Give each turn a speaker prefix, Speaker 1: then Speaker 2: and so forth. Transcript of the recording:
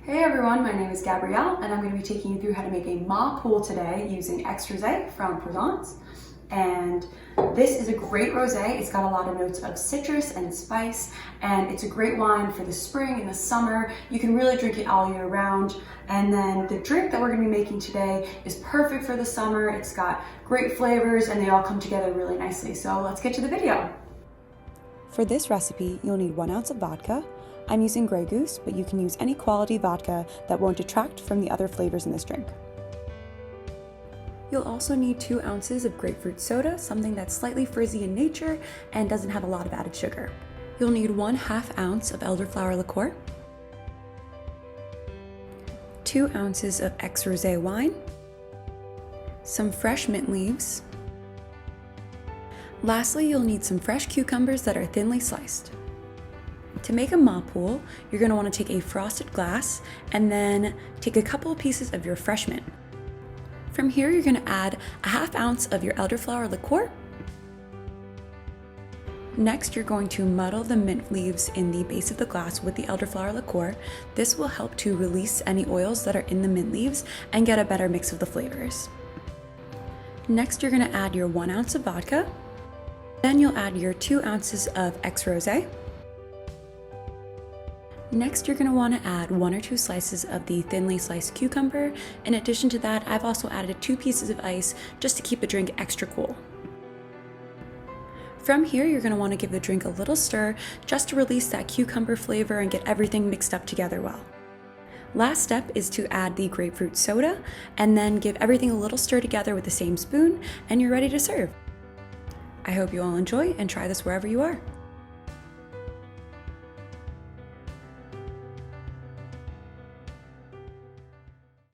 Speaker 1: Hey everyone, my name is Gabrielle and I'm going to be taking you through how to make a ma pool today using AIX Rosé from Provence. And this is a great rosé. It's got a lot of notes of citrus and spice, and it's a great wine for the spring and the summer. You can really drink it all year round. And then the drink that we're going to be making today is perfect for the summer. It's got great flavors and they all come together really nicely. So let's get to the video.
Speaker 2: For this recipe, you'll need 1 ounce of vodka. I'm using Grey Goose, but you can use any quality vodka that won't detract from the other flavors in this drink. You'll also need 2 ounces of grapefruit soda, something that's slightly frizzy in nature and doesn't have a lot of added sugar. You'll need 1/2 ounce of elderflower liqueur, 2 ounces of AIX Rosé wine, some fresh mint leaves. Lastly, you'll need some fresh cucumbers that are thinly sliced. To make a ma pool, you're going to want to take a frosted glass and then take a couple of pieces of your fresh mint. From here, you're going to add 1/2 ounce of your elderflower liqueur. Next, you're going to muddle the mint leaves in the base of the glass with the elderflower liqueur. This will help to release any oils that are in the mint leaves and get a better mix of the flavors. Next, you're going to add your 1 ounce of vodka. Then you'll add your 2 ounces of AIX Rosé. Next, you're going to want to add 1 or 2 slices of the thinly sliced cucumber. In addition to that, I've also added 2 pieces of ice just to keep the drink extra cool. From here, you're going to want to give the drink a little stir just to release that cucumber flavor and get everything mixed up together well. Last step is to add the grapefruit soda and then give everything a little stir together with the same spoon, and you're ready to serve. I hope you all enjoy and try this wherever you are.